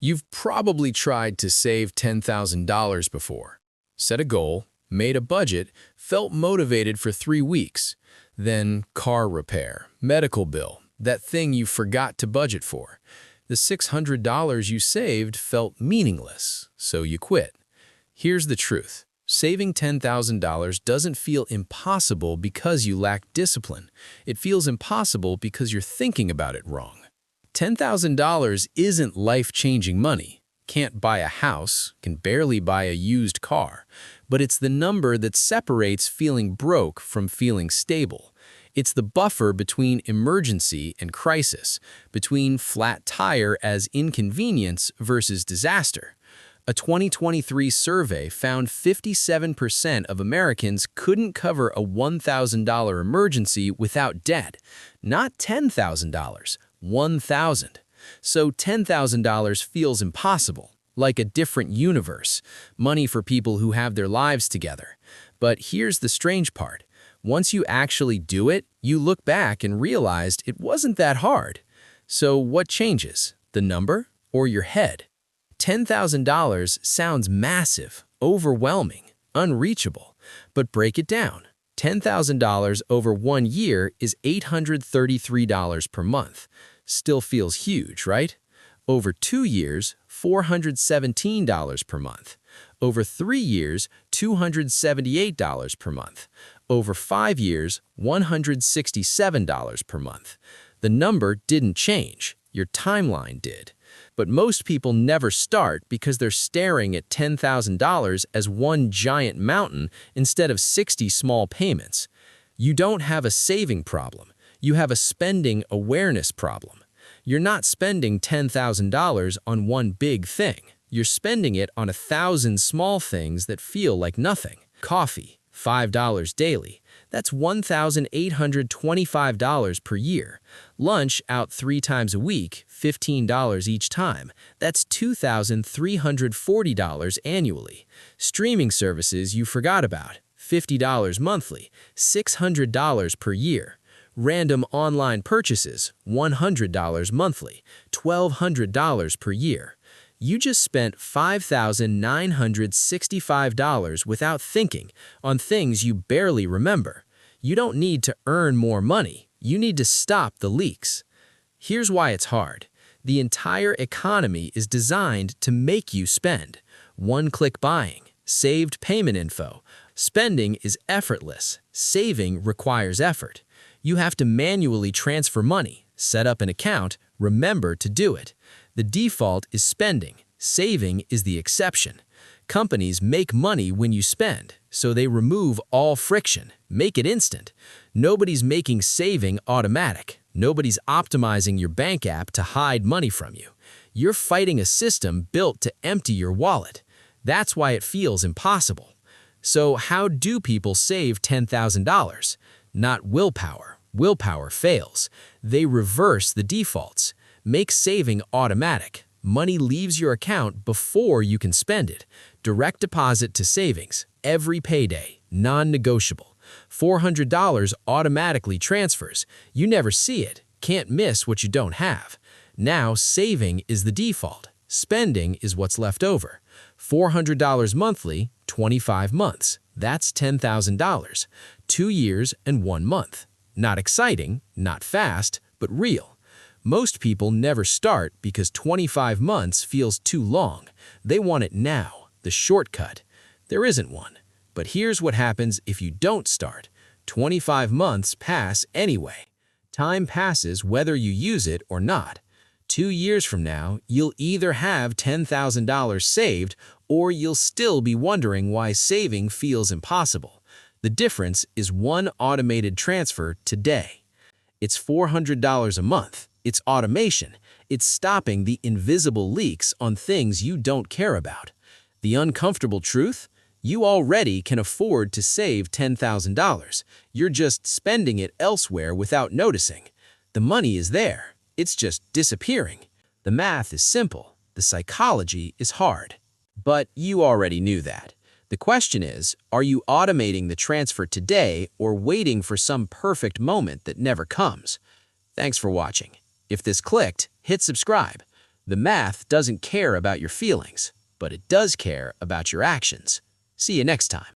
You've probably tried to save $10,000 before. Set a goal, made a budget, felt motivated for 3 weeks. Then car repair, medical bill, that thing you forgot to budget for. The $600 you saved felt meaningless, so you quit. Here's the truth. Saving $10,000 doesn't feel impossible because you lack discipline. It feels impossible because you're thinking about it wrong. $10,000 isn't life-changing money. Can't buy a house, can barely buy a used car. But it's the number that separates feeling broke from feeling stable. It's the buffer between emergency and crisis, between flat tire as inconvenience versus disaster. A 2023 survey found 57% of Americans couldn't cover a $1,000 emergency without debt. Not $10,000, $1,000. So $10,000 feels impossible, like a different universe, money for people who have their lives together. But here's the strange part. Once you actually do it, you look back and realized it wasn't that hard. So what changes, the number or your head? $10,000 sounds massive, overwhelming, unreachable. But break it down. $10,000 over 1 year is $833 per month. Still feels huge, right? Over 2 years, $417 per month. Over 3 years, $278 per month. Over 5 years, $167 per month. The number didn't change, your timeline did. But most people never start because they're staring at $10,000 as one giant mountain instead of 60 small payments. You don't have a saving problem. You have a spending awareness problem. You're not spending $10,000 on one big thing. You're spending it on 1,000 small things that feel like nothing. Coffee, $5 daily. That's $1,825 per year. Lunch out 3 times a week, $15 each time. That's $2,340 annually. Streaming services you forgot about, $50 monthly, $600 per year. Random online purchases, $100 monthly, $1,200 per year. You just spent $5,965 without thinking on things you barely remember. You don't need to earn more money. You need to stop the leaks. Here's why it's hard. The entire economy is designed to make you spend. One-click buying, saved payment info. Spending is effortless. Saving requires effort. You have to manually transfer money, set up an account, remember to do it. The default is spending. Saving is the exception. Companies make money when you spend, so they remove all friction, make it instant. Nobody's making saving automatic. Nobody's optimizing your bank app to hide money from you. You're fighting a system built to empty your wallet. That's why it feels impossible. So how do people save $10,000? Not willpower. Willpower fails. They reverse the defaults. Make saving automatic. Money leaves your account before you can spend it. Direct deposit to savings. Every payday. Non-negotiable. $400 automatically transfers. You never see it. Can't miss what you don't have. Now saving is the default. Spending is what's left over. $400 monthly, 25 months. That's $10,000. 2 years and 1 month. Not exciting, not fast, but real. Most people never start because 25 months feels too long. They want it now, the shortcut. There isn't one. But here's what happens if you don't start. 25 months pass anyway. Time passes whether you use it or not. 2 years from now, you'll either have $10,000 saved or you'll still be wondering why saving feels impossible. The difference is one automated transfer today. It's $400 a month. It's automation. It's stopping the invisible leaks on things you don't care about. The uncomfortable truth? You already can afford to save $10,000. You're just spending it elsewhere without noticing. The money is there. It's just disappearing. The math is simple. The psychology is hard. But you already knew that. The question is, are you automating the transfer today or waiting for some perfect moment that never comes? Thanks for watching. If this clicked, hit subscribe. The math doesn't care about your feelings, but it does care about your actions. See you next time.